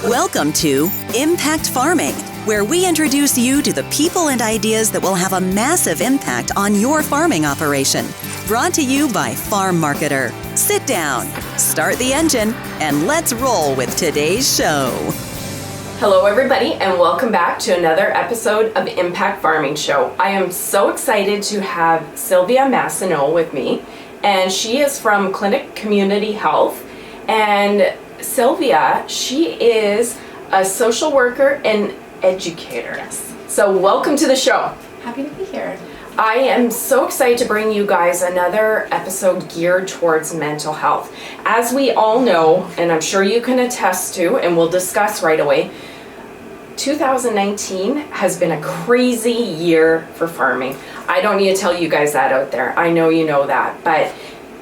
Welcome to Impact Farming, where we introduce you to the people and ideas that will have a massive impact on your farming operation. Brought to you by Farm Marketer. Sit down, start the engine, and let's roll with today's show. Hello everybody, and welcome back to another episode of Impact Farming Show. I am so excited to have Sylvia Massinon with me, and she is from Clinic Community Health. And Sylvia, she is a social worker and educator. Yes. So welcome to the show. Happy to be here. I am so excited to bring you guys another episode geared towards mental health. As we all know, and I'm sure you can attest to, and we'll discuss right away, 2019 has been a crazy year for farming. I don't need to tell you guys that out there. I know you know that, but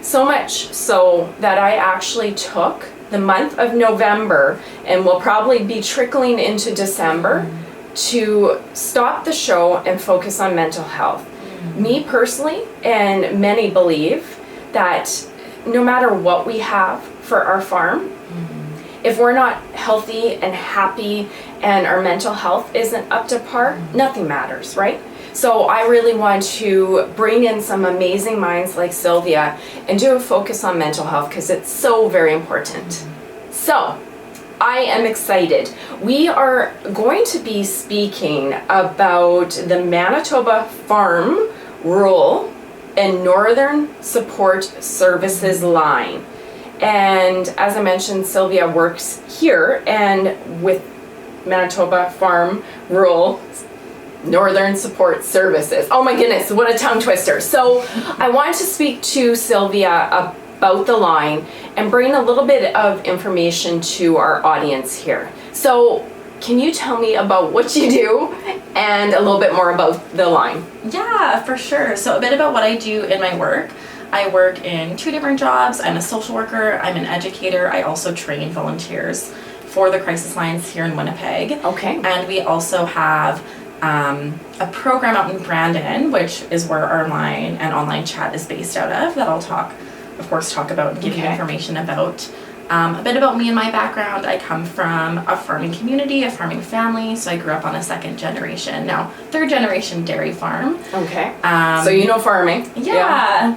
so much so that I actually took the month of November, and will probably be trickling into December, to stop the show and focus on mental health. Me personally, and many believe that no matter what we have for our farm, if we're not healthy and happy and our mental health isn't up to par, nothing matters, right? So I really want to bring in some amazing minds like Sylvia and do a focus on mental health because it's so very important. So I am excited. We are going to be speaking about the Manitoba Farm Rural and Northern Support Services line. And as I mentioned, Sylvia works here and with Manitoba Farm Rural Northern Support Services. Oh my goodness, what a tongue twister. So I wanted to speak to Sylvia about the line and bring a little bit of information to our audience here. So can you tell me about what you do and a little bit more about the line? Yeah, for sure. So a bit about what I do in my work. I work in two different jobs. I'm a social worker, I'm an educator. I also train volunteers for the crisis lines here in Winnipeg. Okay. And we also have a program out in Brandon, which is where our line and online chat is based out of, that I'll talk about and give you information about. A bit about me and my background. I come from a farming community, a farming family, so I grew up on a third generation dairy farm. Okay. So you know farming. Yeah.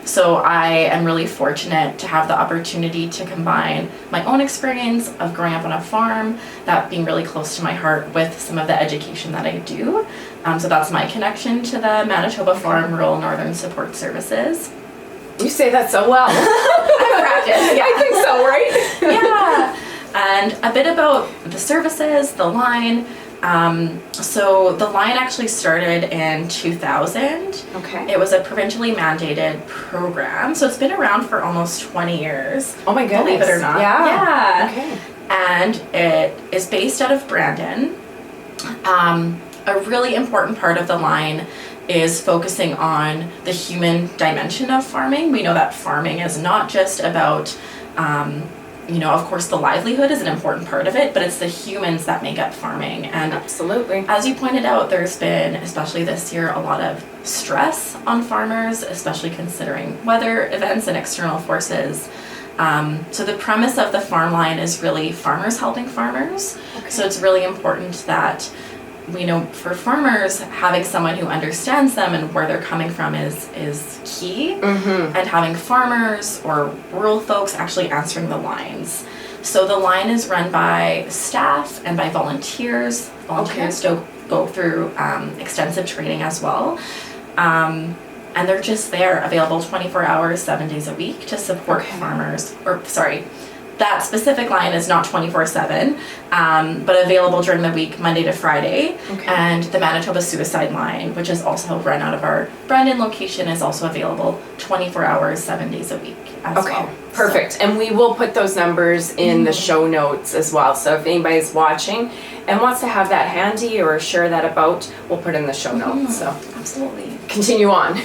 So I am really fortunate to have the opportunity to combine my own experience of growing up on a farm, that being really close to my heart, with some of the education that I do. So that's my connection to the Manitoba Farm Rural Northern Support Services. You say that so well. I practice, yeah. I think so, right? Yeah. And a bit about the services, the line. So the line actually started in 2000. Okay. It was a provincially mandated program, so it's been around for almost 20 years. Oh my goodness. Believe it or not. Yeah. Okay. And it is based out of Brandon. A really important part of the line is focusing on the human dimension of farming. We know that farming is not just about of course the livelihood is an important part of it, but it's the humans that make up farming. And absolutely, as you pointed out, there's been, especially this year, a lot of stress on farmers, especially considering weather events and external forces. So the premise of the farm line is really farmers helping farmers. Okay. So it's really important that for farmers, having someone who understands them and where they're coming from is key. Mm-hmm. And having farmers or rural folks actually answering the lines. So the line is run by staff and by volunteers. Volunteers go through extensive training as well. And they're just there, available 24 hours, 7 days a week to support farmers. That specific line is not 24/7, but available during the week, Monday to Friday. Okay. And the Manitoba Suicide Line, which is also run out of our Brandon location, is also available 24 hours, 7 days a week as well. Okay, perfect. And we will put those numbers in the show notes as well. So if anybody's watching and wants to have that handy or share that about, we'll put in the show notes. So absolutely. Continue on.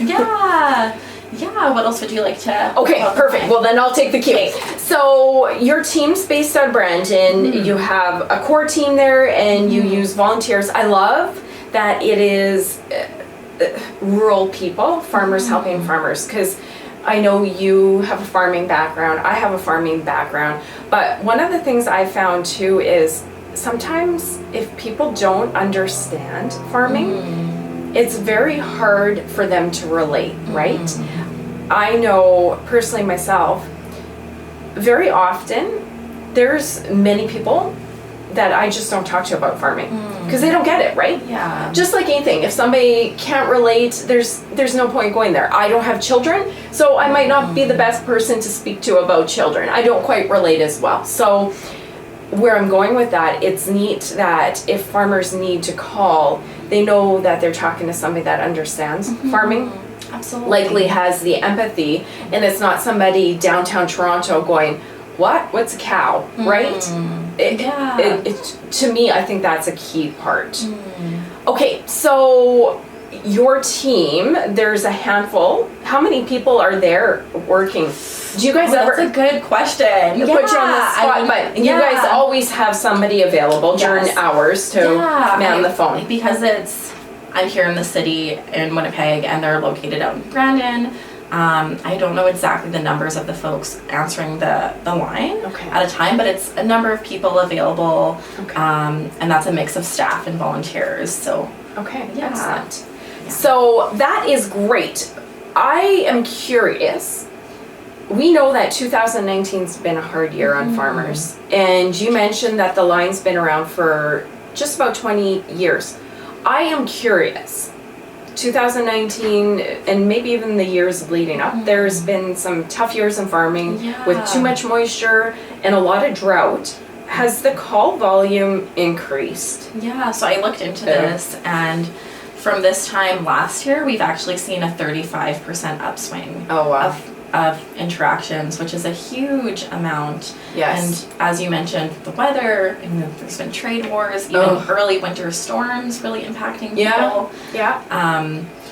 Yeah, what else would you like to... Okay, perfect. Well, then I'll take the cue. Okay. So your team's based on Brandon. You have a core team there and you use volunteers. I love that it is rural people, farmers helping farmers, because I know you have a farming background, I have a farming background, but one of the things I found too is sometimes if people don't understand farming, it's very hard for them to relate, right? I know personally myself, very often there's many people that I just don't talk to about farming because they don't get it, right? Yeah. Just like anything, if somebody can't relate, there's no point going there. I don't have children, so I might not be the best person to speak to about children. I don't quite relate as well. So where I'm going with that, it's neat that if farmers need to call, they know that they're talking to somebody that understands farming. Absolutely. Likely has the empathy, and it's not somebody downtown Toronto going, what's a cow, right? To me, I think that's a key part. Okay, so your team, there's a handful. How many people are there working? Do you guys ever? That's a good question. Put you on the spot, but you guys always have somebody available during hours to man the phone. Because I'm here in the city in Winnipeg and they're located out in Brandon. I don't know exactly the numbers of the folks answering the line at a time, but it's a number of people available, and that's a mix of staff and volunteers. So excellent. So that is great. I am curious. We know that 2019's been a hard year on farmers, and you mentioned that the line's been around for just about 20 years. I am curious. 2019 and maybe even the years leading up, there's been some tough years in farming with too much moisture and a lot of drought. Has the call volume increased? Yeah, so I looked into this, and from this time last year, we've actually seen a 35% upswing of interactions, which is a huge amount. Yes. And as you mentioned, the weather, and there's been trade wars, even early winter storms really impacting people.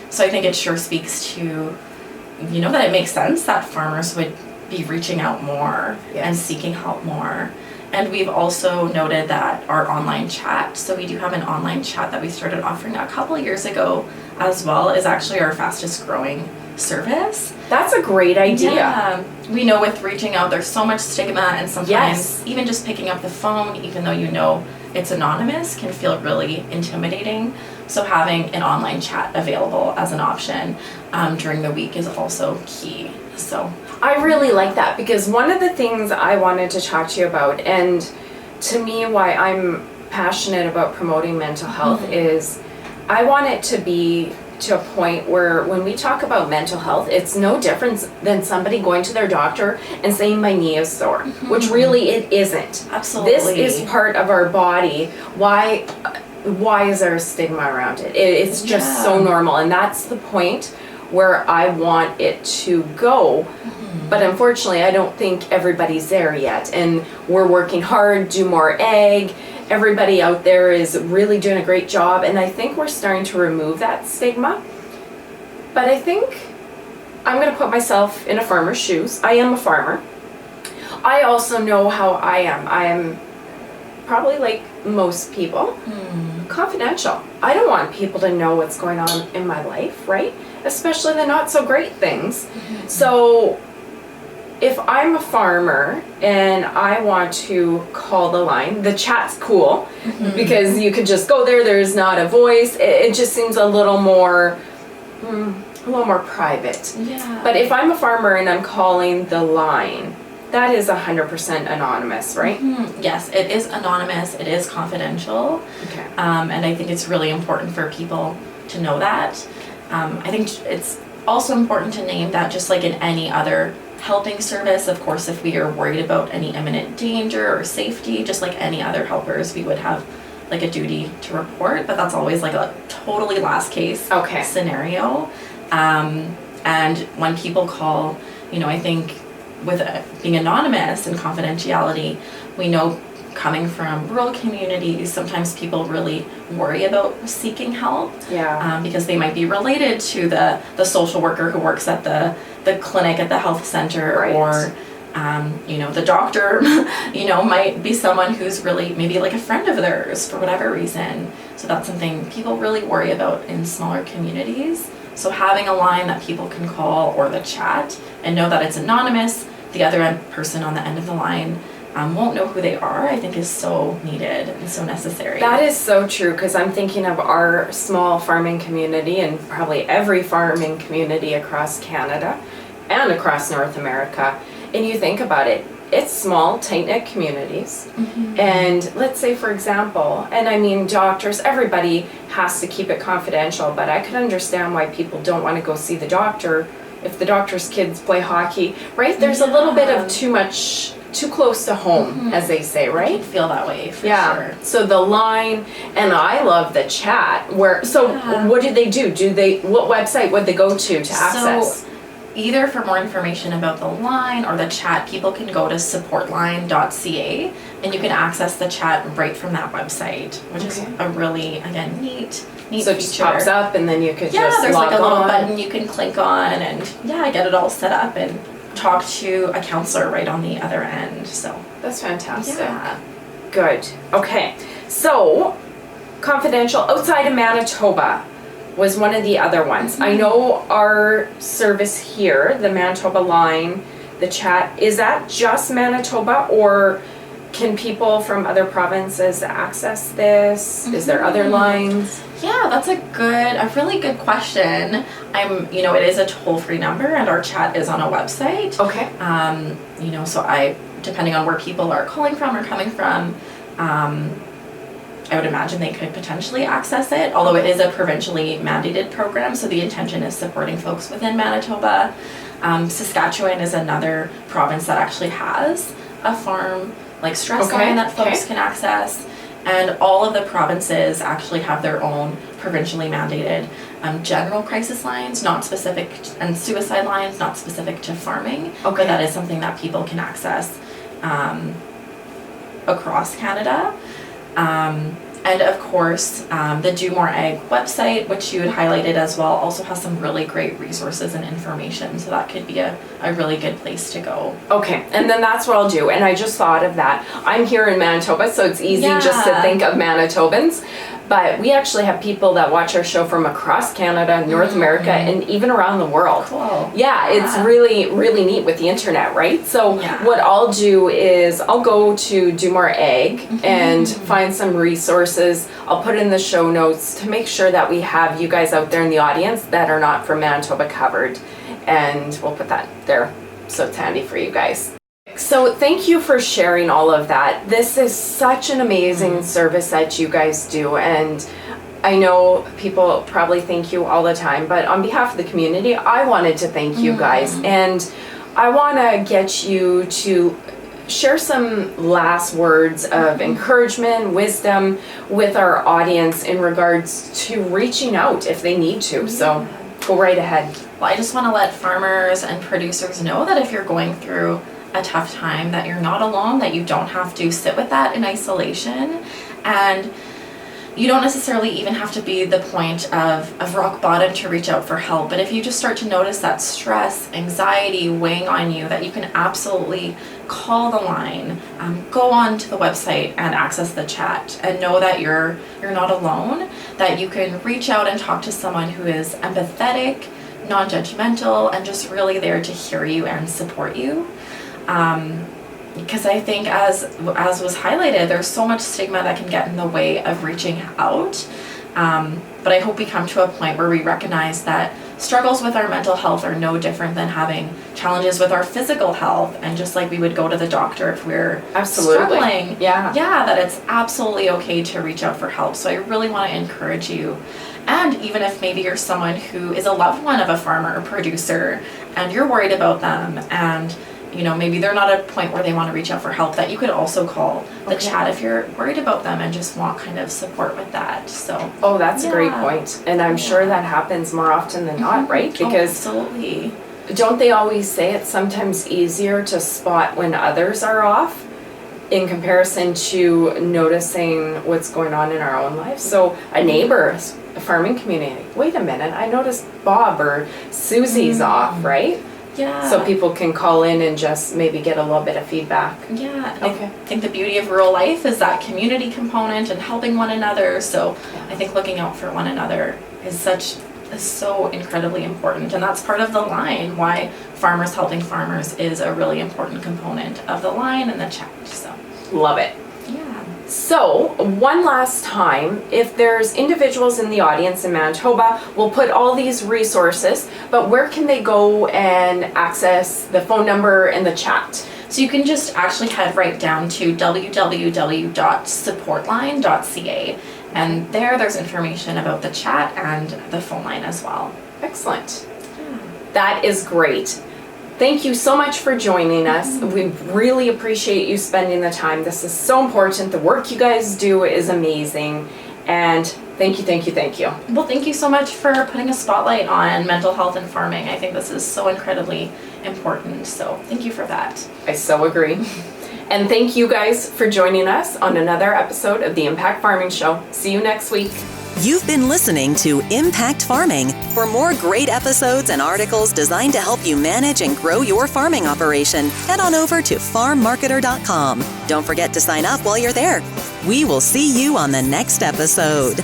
So I think it sure speaks to, that it makes sense that farmers would be reaching out more and seeking help more. And we've also noted that our online chat, so we do have an online chat that we started offering a couple years ago as well, is actually our fastest growing service. That's a great idea. Yeah. We know with reaching out, there's so much stigma, and sometimes even just picking up the phone, even though it's anonymous, can feel really intimidating. So having an online chat available as an option during the week is also key. So I really like that, because one of the things I wanted to talk to you about, and to me why I'm passionate about promoting mental health, is I want it to be to a point where when we talk about mental health, it's no different than somebody going to their doctor and saying my knee is sore, which really it isn't. Absolutely. This is part of our body. Why is there a stigma around it? It's just so normal, and that's the point where I want it to go. But unfortunately, I don't think everybody's there yet, and we're working hard, do more ag. Everybody out there is really doing a great job, and I think we're starting to remove that stigma. But I think I'm going to put myself in a farmer's shoes. I am a farmer. I also know how I am. I am probably like most people, confidential. I don't want people to know what's going on in my life, right? Especially the not so great things. So if I'm a farmer and I want to call the line, the chat's cool because you could just go there. There's not a voice. It just seems a little more private. Yeah. But if I'm a farmer and I'm calling the line, that is 100% anonymous, right? Yes, it is anonymous. It is confidential. Okay. And I think it's really important for people to know that. I think it's also important to name that, just like in any other helping service, of course, if we are worried about any imminent danger or safety, just like any other helpers, we would have like a duty to report, but that's always like a totally last case scenario. And when people call, I think with being anonymous and confidentiality, we know coming from rural communities, sometimes people really worry about seeking help because they might be related to the social worker who works at the clinic at the health center, or the doctor might be someone who's really maybe like a friend of theirs for whatever reason. So that's something people really worry about in smaller communities. So having a line that people can call or the chat and know that it's anonymous, the other person on the end of the line won't know who they are, I think is so needed and so necessary. That is so true, because I'm thinking of our small farming community and probably every farming community across Canada and across North America. And you think about it, it's small, tight-knit communities. And let's say, for example, and I mean doctors, everybody has to keep it confidential, but I could understand why people don't want to go see the doctor if the doctor's kids play hockey, right? There's a little bit of too close to home, as they say, right? I feel that way for sure. So the line, and I love the chat. What do they do? What website would they go to access? So either for more information about the line or the chat, people can go to supportline.ca and you can access the chat right from that website, which is a really, again, neat so it just pops up and then you could just there's log like a little on. button you can click on and get it all set up and talk to a counselor right on the other end. So that's fantastic. Yeah. Good. Okay. So confidential outside of Manitoba was one of the other ones. I know our service here, the Manitoba line, the chat, is that just Manitoba, or can people from other provinces access this? Is there other lines? Yeah, that's a really good question. It is a toll-free number and our chat is on a website. Okay. So depending on where people are calling from or coming from, I would imagine they could potentially access it, although it is a provincially mandated program, so the intention is supporting folks within Manitoba. Saskatchewan is another province that actually has a farm stress line that folks can access, and all of the provinces actually have their own provincially mandated general crisis lines, not specific, and suicide lines, not specific to farming, but that is something that people can access across Canada. And of course, the Do More Ag website, which you had highlighted as well, also has some really great resources and information. So that could be a really good place to go. Okay, and then that's what I'll do. And I just thought of that. I'm here in Manitoba, so it's easy just to think of Manitobans. But we actually have people that watch our show from across Canada, North America, and even around the world. Cool. Yeah, it's really, really neat with the internet, right? So what I'll do is I'll go to Do More Ag and find some resources. I'll put in the show notes to make sure that we have you guys out there in the audience that are not from Manitoba covered. And we'll put that there so it's handy for you guys. So thank you for sharing all of that. This is such an amazing service that you guys do, and I know people probably thank you all the time, but on behalf of the community, I wanted to thank you guys, and I want to get you to share some last words of encouragement, wisdom with our audience in regards to reaching out if they need to. So go right ahead. Well, I just want to let farmers and producers know that if you're going through a tough time, that you're not alone, that you don't have to sit with that in isolation, and you don't necessarily even have to be the point of rock bottom to reach out for help. But if you just start to notice that stress, anxiety weighing on you, that you can absolutely call the line, go on to the website and access the chat, and know that you're not alone, that you can reach out and talk to someone who is empathetic, non-judgmental, and just really there to hear you and support you. Because I think as was highlighted, there's so much stigma that can get in the way of reaching out. But I hope we come to a point where we recognize that struggles with our mental health are no different than having challenges with our physical health. And just like we would go to the doctor if we're struggling, that it's absolutely okay to reach out for help. So I really want to encourage you. And even if maybe you're someone who is a loved one of a farmer or producer and you're worried about them, and maybe they're not at a point where they want to reach out for help, that you could also call the chat if you're worried about them and just want kind of support with that. So that's a great point. And I'm sure that happens more often than not, right? Because absolutely. Don't they always say it's sometimes easier to spot when others are off in comparison to noticing what's going on in our own lives? So a neighbor, a farming community, wait a minute, I noticed Bob or Susie's off, right? Yeah. So people can call in and just maybe get a little bit of feedback. Yeah. I think the beauty of rural life is that community component and helping one another. So I think looking out for one another is such is so incredibly important. And that's part of the line, why Farmers Helping Farmers is a really important component of the line and the challenge. So love it. yeah. So, one last time, if there's individuals in the audience in Manitoba, we'll put all these resources, but where can they go and access the phone number and the chat? So you can just actually head right down to www.supportline.ca, and there's information about the chat and the phone line as well. Excellent. That is great. Thank you so much for joining us. We really appreciate you spending the time. This is so important. The work you guys do is amazing. And thank you, thank you, thank you. Well, thank you so much for putting a spotlight on mental health and farming. I think this is so incredibly important. So thank you for that. I so agree. And thank you guys for joining us on another episode of the Impact Farming Show. See you next week. You've been listening to Impact Farming. For more great episodes and articles designed to help you manage and grow your farming operation, head on over to farmmarketer.com. Don't forget to sign up while you're there. We will see you on the next episode.